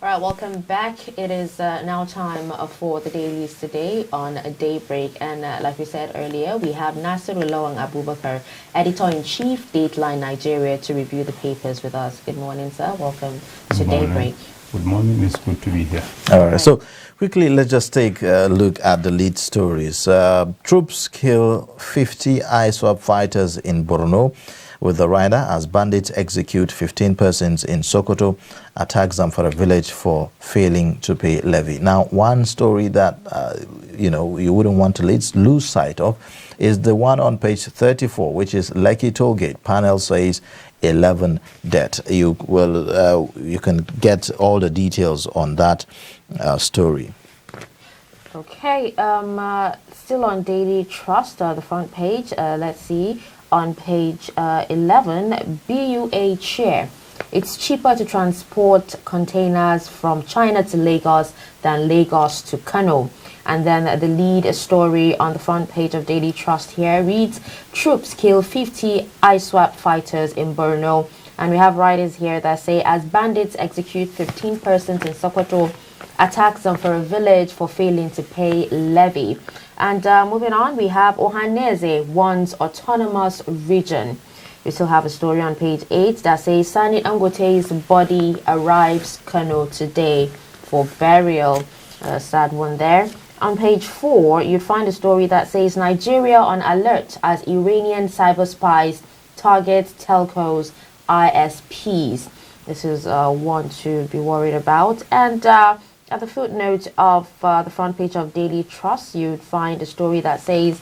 All right, welcome back. It is now time for the dailies today on Daybreak. And like we said earlier, we have Nasiru Lawan Abubakar, Editor-in-Chief, Dateline Nigeria, to review the papers with us. Good morning, sir. Welcome to Daybreak. Good morning. It's good to be here. All right. So quickly, let's just take a look at the lead stories. Troops kill 50 ISWAP fighters in Borno with the rider as bandits execute 15 persons in Sokoto, attack Zamfara village for failing to pay levy. Now, one story that, you wouldn't want to lose sight of is the one on page 34, which is Lekki Tollgate. Panel says 11 dead. You can get all the details on that story. Okay, still on Daily Trust, the front page. Let's see. On page 11, BUA chair. It's cheaper to transport containers from China to Lagos than Lagos to Kano. And then the lead story on the front page of Daily Trust here reads, troops kill 50 ISWAP fighters in Borno. And we have writers here that say, as bandits execute 15 persons in Sokoto, attacks them for a village for failing to pay levy. And moving on, we have Ohaneze wants autonomous region. We still have a story on page 8 that says Sani Dangote's body arrives Kano today for burial. Sad one there. On page 4, you'd find a story that says Nigeria on alert as Iranian cyber spies target telcos, ISPs. This is one to be worried about. And at the footnote of the front page of Daily Trust, you'd find a story that says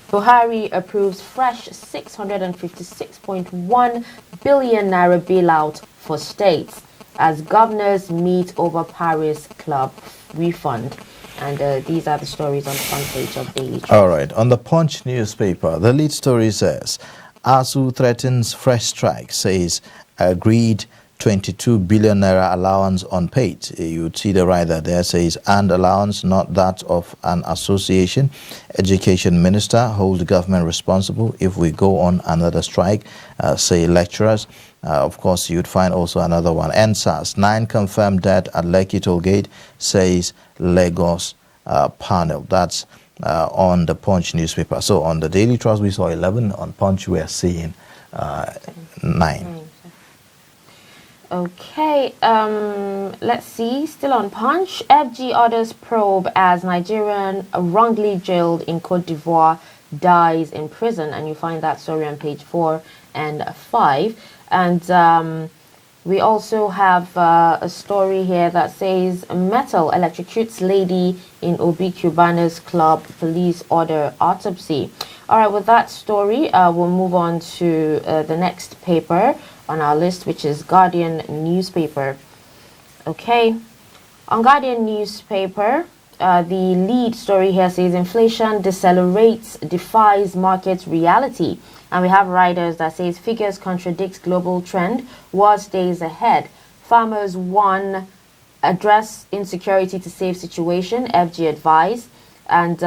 Buhari approves fresh 656.1 billion naira bailout for states as governors meet over Paris Club refund. And these are the stories on the front page of Daily Trust. All right. On the Punch newspaper, the lead story says ASU threatens fresh strike, says agreed 22 billion naira allowance unpaid. You see the rider there says, and allowance not that of an association. Education minister hold government responsible if we go on another strike, say lecturers. Of course, you'd find also another one. NSAS, 9 confirmed dead at Lekki Tollgate, says Lagos panel. That's on the Punch newspaper. So on the Daily Trust, we saw 11. On Punch, we are seeing 9. Okay, let's see. Still on Punch. FG orders probe as Nigerian wrongly jailed in Cote d'Ivoire dies in prison. And you find that story on page 4 and 5. And we also have a story here that says metal electrocutes lady in Obi Cubana's club, police order autopsy. All right, with that story, we'll move on to the next paper on our list, which is Guardian newspaper. Okay, on Guardian newspaper, the lead story here says inflation decelerates, defies market reality. And we have writers that says figures contradict global trend, worse days ahead. Farmers won, address insecurity to save situation, FG advised. And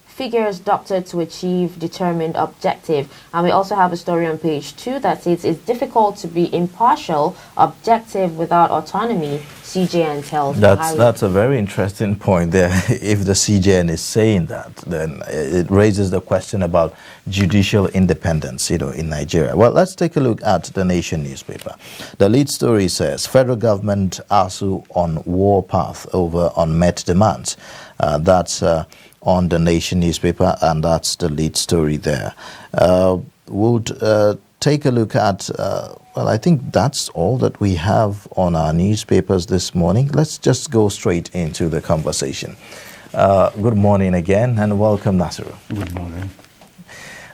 figures doctored to achieve determined objective. And we also have a story on page 2 that says it's difficult to be impartial, objective without autonomy, CJN tells. That's a very interesting point there. If the CJN is saying that, then it raises the question about judicial independence, in Nigeria. Well, let's take a look at the Nation newspaper. The lead story says federal government ASU on war path over unmet demands. That's on the Nation newspaper, and that's the lead story there. We'll take a look at, I think that's all that we have on our newspapers this morning. Let's just go straight into the conversation. Good morning again, and welcome, Nasiru. Good morning.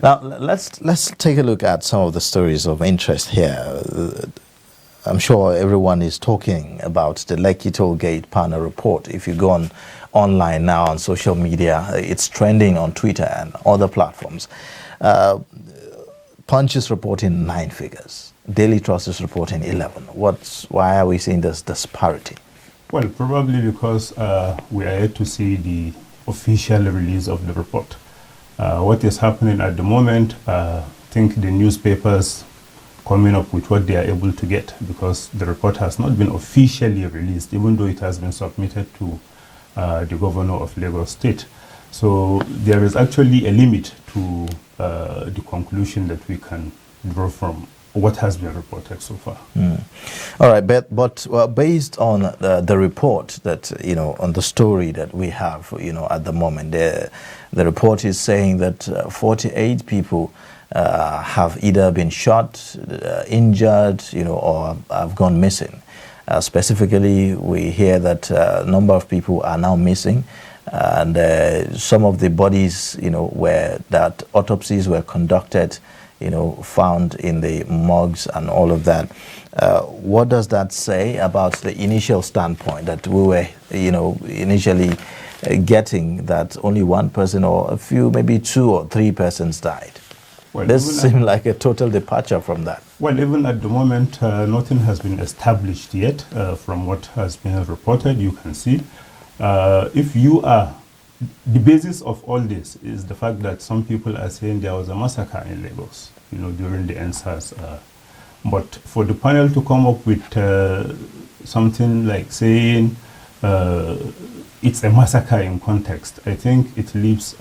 Now, let's take a look at some of the stories of interest here. I'm sure everyone is talking about the Lekki Tollgate panel report. If you go online now on social media, it's trending on Twitter and other platforms. Punch is reporting 9 figures. Daily Trust is reporting 11. Why are we seeing this disparity? Well, probably because we are yet to see the official release of the report. What is happening at the moment, I think the newspapers coming up with what they are able to get, because the report has not been officially released, even though it has been submitted to the governor of Lagos State. So there is actually a limit to the conclusion that we can draw from what has been reported so far. All right, but based on the report that, on the story that we have, at the moment, the report is saying that 48 people have either been shot, injured, or have gone missing. Specifically, we hear that a number of people are now missing, and some of the bodies, where that autopsies were conducted, found in the morgues and all of that. What does that say about the initial standpoint that we were, initially getting, that only one person or a few, maybe 2 or 3 persons died? Well, this seems like a total departure from that. Well, even at the moment, nothing has been established yet from what has been reported. You can see, if you are, the basis of all this is the fact that some people are saying there was a massacre in Lagos, during the NSAS. But for the panel to come up with something like saying it's a massacre in context, I think it leaves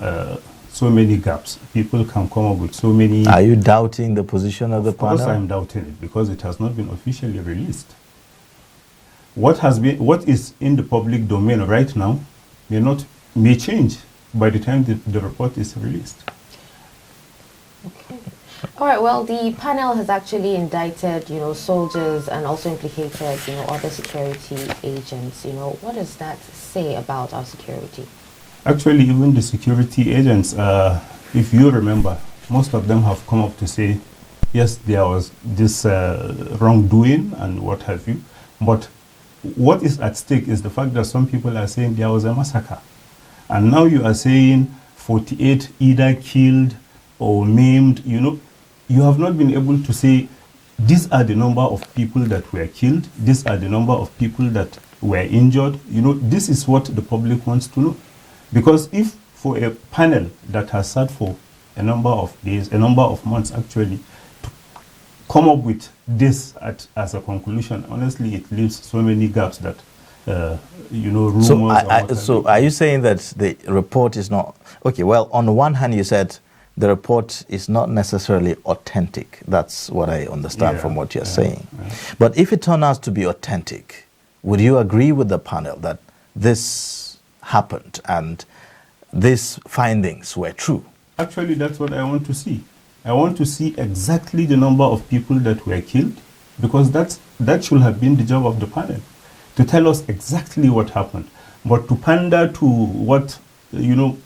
so many gaps. People can come up with so many... Are you doubting the position of the panel? Of course I'm doubting it, because it has not been officially released. What is in the public domain right now may change by the time the report is released. Okay. All right. Well, the panel has actually indicted, soldiers and also implicated, other security agents. What does that say about our security? Actually, even the security agents, if you remember, most of them have come up to say, yes, there was this wrongdoing and what have you. But what is at stake is the fact that some people are saying there was a massacre. And now you are saying 48 either killed or maimed. You have not been able to say these are the number of people that were killed, these are the number of people that were injured. This is what the public wants to know. Because if for a panel that has sat for a number of days, a number of months actually, to come up with this as a conclusion, honestly, it leaves so many gaps that rumors. So are you saying that the report is not okay? Well, on the one hand, you said the report is not necessarily authentic. That's what I understand from what you're saying. Yeah. But if it turns out to be authentic, would you agree with the panel that this happened and these findings were true? Actually, that's what I want to see. I want to see exactly the number of people that were killed, because that should have been the job of the panel, to tell us exactly what happened. But to pander to what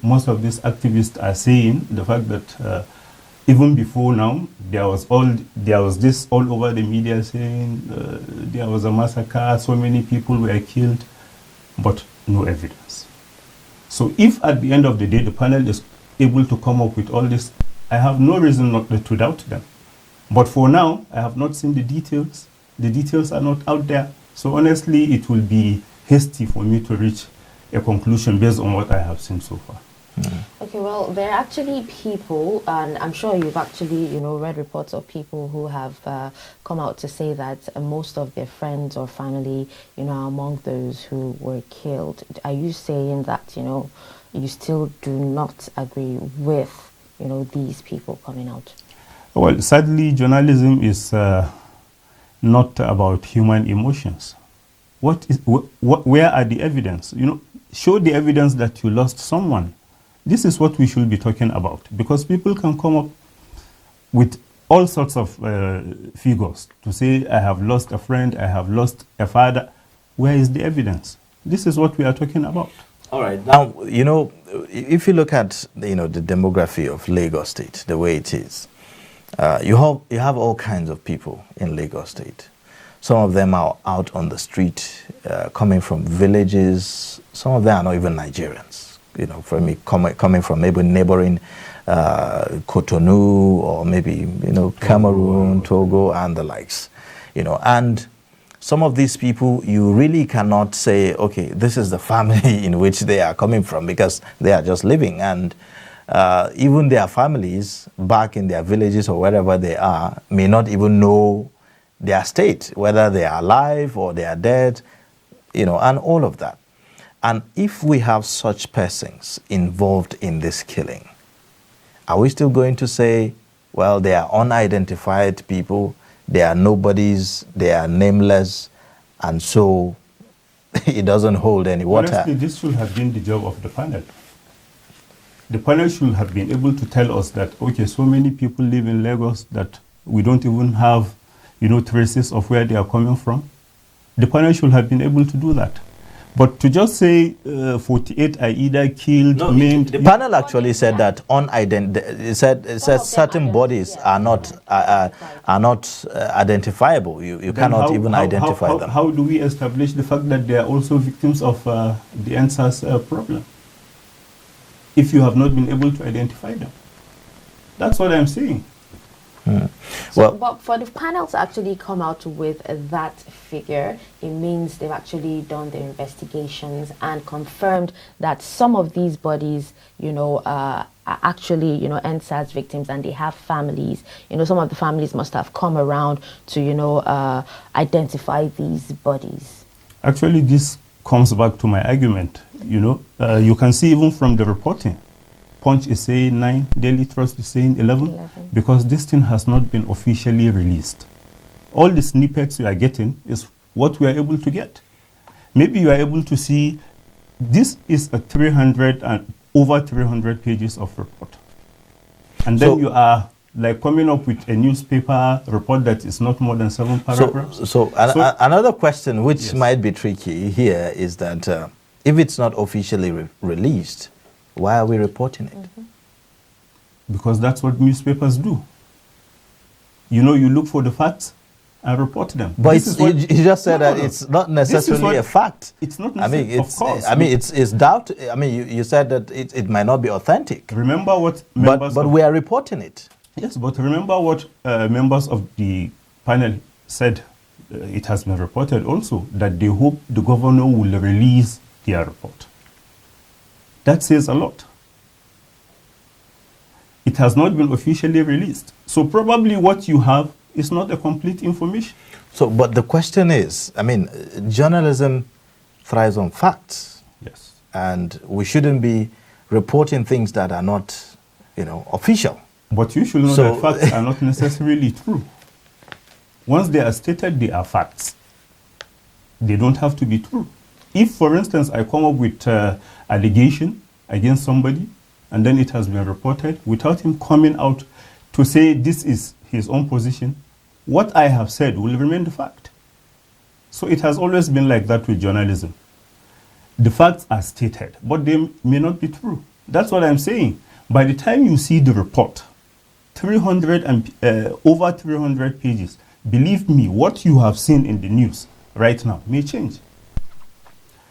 most of these activists are saying, the fact that even before now there was this all over the media saying there was a massacre, so many people were killed, but no evidence. So if at the end of the day the panel is able to come up with all this, I have no reason not to doubt them. But for now, I have not seen the details. The details are not out there. So honestly, it will be hasty for me to reach a conclusion based on what I have seen so far. Okay, well, there are actually people, and I'm sure you've actually, read reports of people who have come out to say that most of their friends or family, are among those who were killed. Are you saying that, you still do not agree with, these people coming out? Well, sadly, journalism is not about human emotions. Where are the evidence? Show the evidence that you lost someone. This is what we should be talking about, because people can come up with all sorts of figures to say, I have lost a friend, I have lost a father. Where is the evidence? This is what we are talking about. All right. Now, if you look at, the demography of Lagos State, the way it is, you have all kinds of people in Lagos State. Some of them are out on the street, coming from villages. Some of them are not even Nigerians. Coming from maybe neighboring Cotonou or maybe Cameroon, Togo, and the likes. And some of these people, you really cannot say, okay, this is the family in which they are coming from, because they are just living. And even their families back in their villages or wherever they are may not even know their state, whether they are alive or they are dead, and all of that. And if we have such persons involved in this killing, are we still going to say, well, they are unidentified people, they are nobodies, they are nameless, and so it doesn't hold any water? Honestly, this should have been the job of the panel. The panel should have been able to tell us that, okay, so many people live in Lagos that we don't even have, traces of where they are coming from. The panel should have been able to do that. But to just say 48 are either killed, maimed... The panel actually said that it said certain bodies are not identifiable. You cannot even identify them. How do we establish the fact that they are also victims of the NSAS problem, if you have not been able to identify them? That's what I'm saying. So, but for the panel to actually come out with that figure, it means they've actually done their investigations and confirmed that some of these bodies, are actually, NSAS victims, and they have families. Some of the families must have come around to, identify these bodies. Actually, this comes back to my argument. You can see even from the reporting, Punch is saying 9, Daily Trust is saying 11, because this thing has not been officially released. All the snippets you are getting is what we are able to get. Maybe you are able to see this is a 300 and over 300 pages of report. And then you are like coming up with a newspaper report that is not more than 7 paragraphs. So another question which might be tricky here is that if it's not officially released, why are we reporting it? Because that's what newspapers do. You look for the facts and report them. But you just said that it's not necessarily a fact. It's not necessarily, of course. It's doubt. You said that it might not be authentic. Remember what members... But we are reporting it. Yes, but remember what members of the panel said. It has been reported also that they hope the governor will release their report. That says a lot. It has not been officially released. So probably what you have is not a complete information. So, but the question is, journalism thrives on facts. Yes. And we shouldn't be reporting things that are not, official. But you should know that facts are not necessarily true. Once they are stated, they are facts. They don't have to be true. If, for instance, I come up with allegation against somebody, and then it has been reported, without him coming out to say this is his own position, what I have said will remain the fact. So it has always been like that with journalism. The facts are stated, but they may not be true. That's what I'm saying. By the time you see the report, 300 and over 300 pages, believe me, what you have seen in the news right now may change.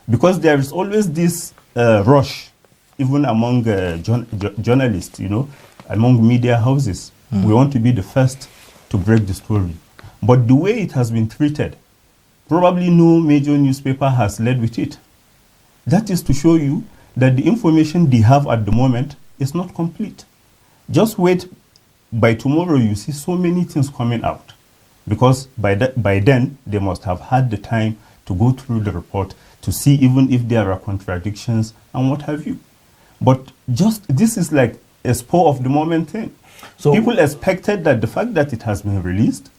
Because there is always this rush, even among journalists, among media houses. We want to be the first to break the story. But the way it has been treated, probably no major newspaper has led with it. That is to show you that the information they have at the moment is not complete. Just wait, by tomorrow you see so many things coming out. Because by then, they must have had the time to go through the report, to see even if there are contradictions and what have you. But this is like a spur of the moment thing. So people expected that the fact that it has been released,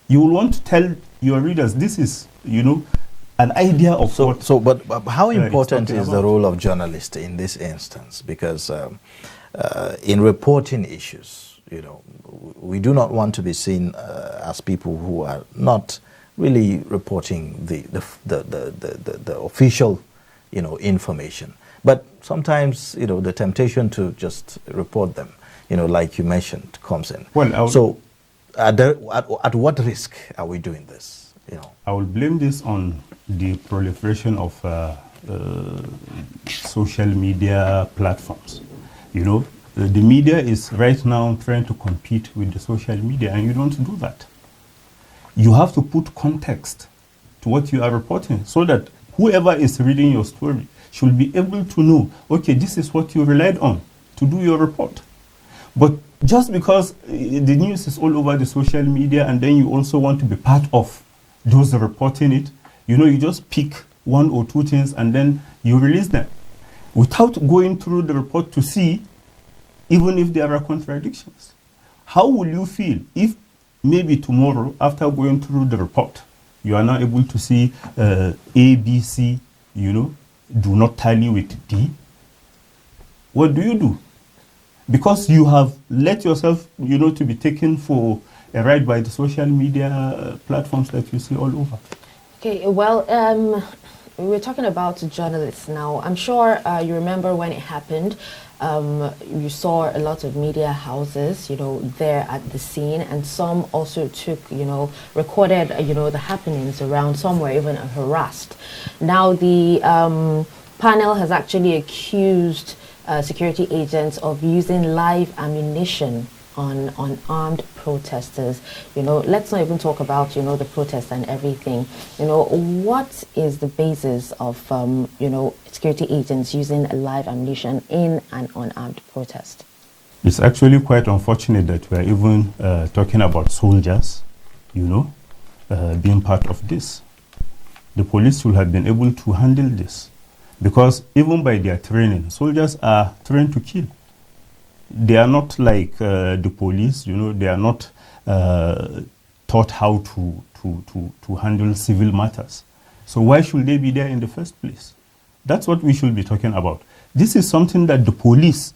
you will want to tell your readers this is, an idea of what... But how important is the role of journalists in this instance? Because in reporting issues, we do not want to be seen as people who are not really reporting the official, information. But sometimes, the temptation to just report them, like you mentioned, comes in. So, at what risk are we doing this? I will blame this on the proliferation of social media platforms. The media is right now trying to compete with the social media, and you don't do that. You have to put context to what you are reporting so that whoever is reading your story should be able to know, okay, this is what you relied on. to do your report. But just because the news is all over the social media and then you also want to be part of those reporting it, you just pick one or two things and then you release them without going through the report to see even if there are contradictions. How will you feel if maybe tomorrow, after going through the report, you are now able to see A, B, C, do not tally with D? What do? Because you have let yourself, to be taken for a ride by the social media platforms that you see all over. Okay, well, we're talking about journalists now. I'm sure you remember when it happened. You saw a lot of media houses, there at the scene, and some also took, recorded, the happenings around. Some were even harassed. Now the panel has actually accused security agents of using live ammunition on armed protesters. Let's not even talk about, the protests and everything. What is the basis of, security agents using live ammunition in an unarmed protest? It's actually quite unfortunate that we're even talking about soldiers, being part of this. The police should have been able to handle this because even by their training, soldiers are trained to kill. They are not like the police, they are not taught how to handle civil matters. So why should they be there in the first place? That's what we should be talking about. This is something that the police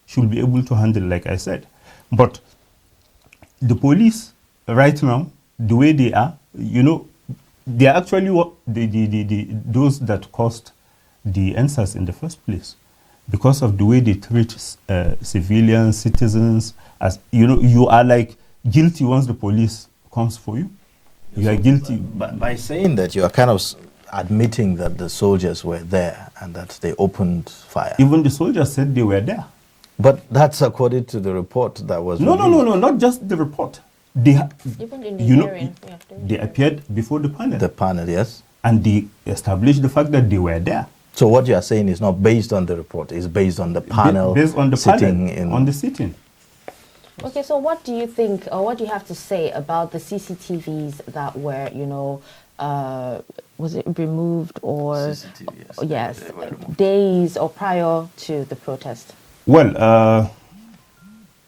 should be able to handle, like I said. But the police right now, the way they are, they are actually those that caused the answers in the first place. Because of the way they treat civilians, citizens, as you are like guilty once the police comes for you. You are guilty. By saying that, you are kind of admitting that the soldiers were there and that they opened fire. Even the soldiers said they were there. But that's according to the report that was No, released. not just the report. They, Even in the hearing. they appeared before the panel. The panel, yes. And they established the fact that they were there. So what you are saying is not based on the report, it's based on the panel Based on the sitting panel, in... on the sitting. Okay, so what do you think, or what do you have to say about the CCTVs that were, was it removed or... CCTV, yes, days or prior to the protest? Well,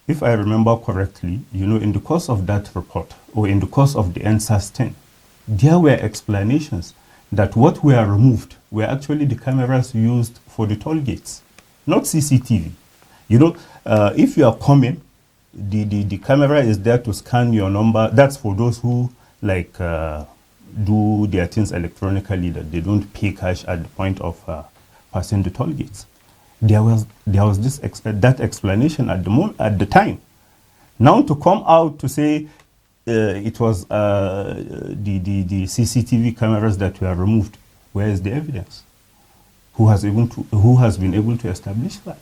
if I remember correctly, in the course of that report, or in the course of the NSAS 10, there were explanations that what were removed were actually the cameras used for the toll gates, not CCTV. If you are coming, the camera is there to scan your number. That's for those who do their things electronically, that they don't pay cash at the point of passing the toll gates. There was that explanation at the time. Now to come out to say it was the CCTV cameras that were removed, where is the evidence? Who has been able to establish that?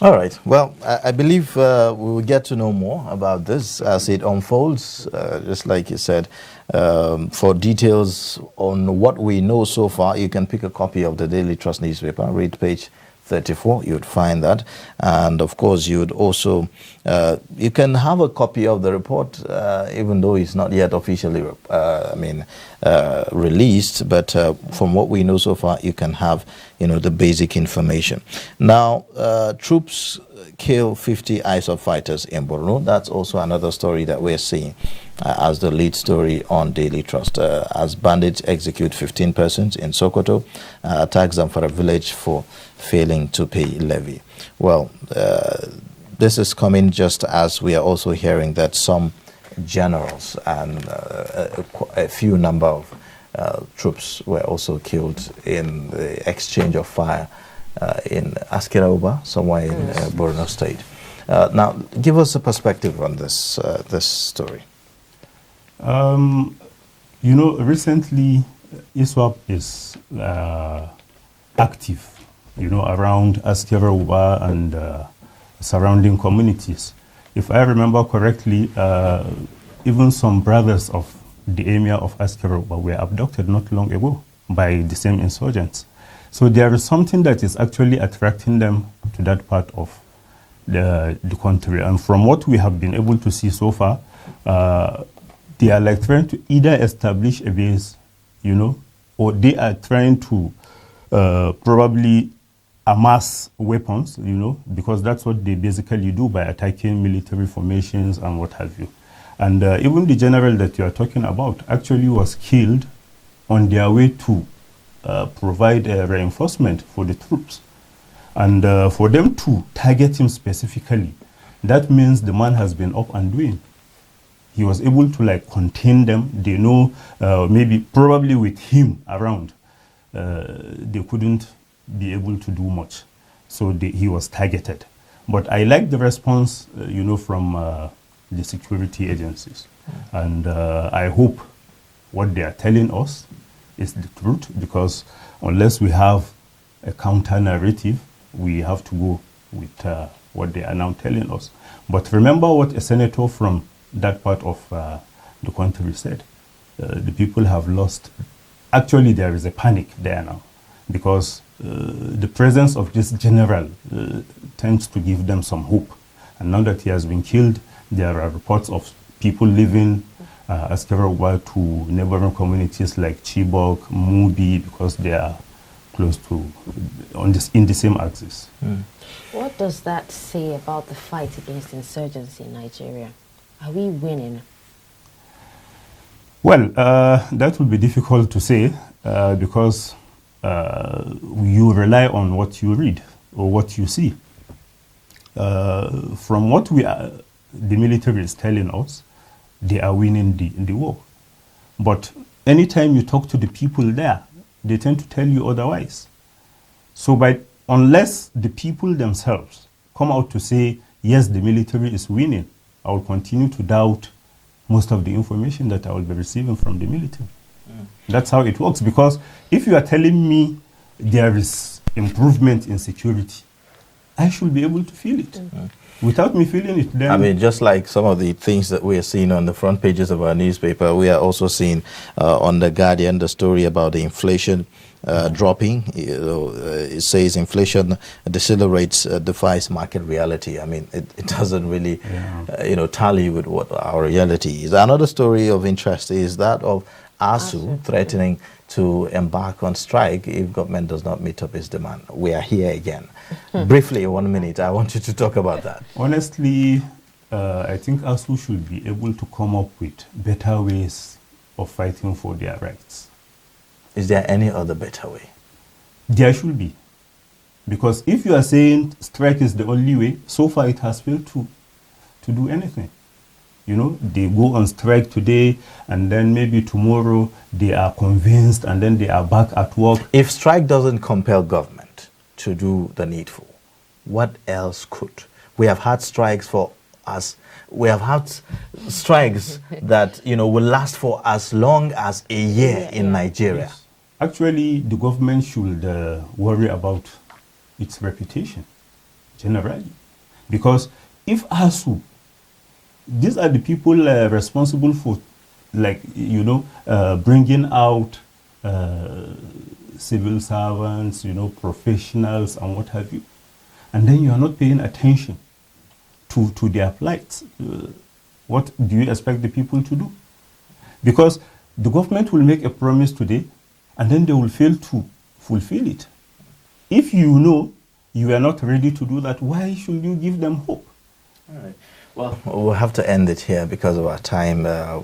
All right. Well, I believe we will get to know more about this as it unfolds, just like you said. For details on what we know so far, you can pick a copy of the Daily Trust newspaper, read page 34, you would find that. And of course, you would also, you can have a copy of the report, even though it's not yet officially released. But from what we know so far, you can have, the basic information. Now, troops kill 50 ISOP fighters in Borno. That's also another story that we're seeing as the lead story on Daily Trust. As bandits execute 15 persons in Sokoto, attacks Zamfara village for failing to pay levy. Well, this is coming just as we are also hearing that some generals and a few number of troops were also killed in the exchange of fire in Askira-Uba, somewhere in Borno State. Now, give us a perspective on this story. Recently, ISWAP is active, around Askira-Uba and surrounding communities. If I remember correctly, even some brothers of the emir of Askira-Uba were abducted not long ago by the same insurgents. So there is something that is actually attracting them to that part of the country. And from what we have been able to see so far, they are like trying to either establish a base, you know, or they are trying to probably amass weapons, you know, because that's what they basically do by attacking military formations and what have you. And even the general that you are talking about actually was killed on their way to provide reinforcement for the troops. And for them to target him specifically, that means the man has been up and doing. He was able to like contain them. They know probably with him around, they couldn't be able to do much. So he was targeted. But I like the response, you know, from the security agencies. And I hope what they are telling us is the truth, because unless we have a counter narrative, we have to go with what they are now telling us. But remember what a senator from that part of the country said. The people have lost. Actually, there is a panic there now, because the presence of this general tends to give them some hope. And now that he has been killed, there are reports of people leaving Askarawa to neighboring communities like Chibok, Mubi, because they are close to, in the same axis. What does that say about the fight against insurgency in Nigeria? Are we winning? Well, that will be difficult to say because you rely on what you read or what you see. From what the military is telling us, they are winning the war. But anytime you talk to the people there, they tend to tell you otherwise. So unless the people themselves come out to say, yes, the military is winning, I will continue to doubt most of the information that I will be receiving from the military. That's how it works. Because if you are telling me there is improvement in security, I should be able to feel it. Without me feeling it, then... I mean, just like some of the things that we are seeing on the front pages of our newspaper, we are also seeing on The Guardian the story about the inflation dropping. It says inflation decelerates, defies market reality. I mean, it doesn't really, tally with what our reality is. Another story of interest is that of ASU threatening to embark on strike if government does not meet up its demand. We are here again. Briefly, 1 minute, I want you to talk about that. Honestly, I think ASU should be able to come up with better ways of fighting for their rights. Is there any other better way? There should be. Because if you are saying strike is the only way, so far it has failed to do anything. You know, they go on strike today, and then maybe tomorrow they are convinced, and then they are back at work. If strike doesn't compel government to do the needful, what else could? We have had strikes for us. We have had strikes that, will last for as long as a year in Nigeria. Yes. Actually, the government should worry about its reputation, generally. Because if ASU, these are the people responsible for, bringing out civil servants, professionals and what have you. And then you are not paying attention to their plight. What do you expect the people to do? Because the government will make a promise today, and then they will fail to fulfill it. If you know you are not ready to do that, why should you give them hope? All right. Well, we'll have to end it here because of our time. I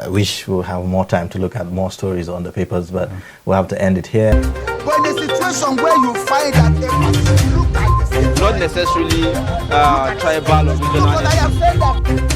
wish we'll have more time to look at more stories on the papers, but we'll have to end it here. But in a situation where you find that a person look like the same, not necessarily tribal or regional. but I have said that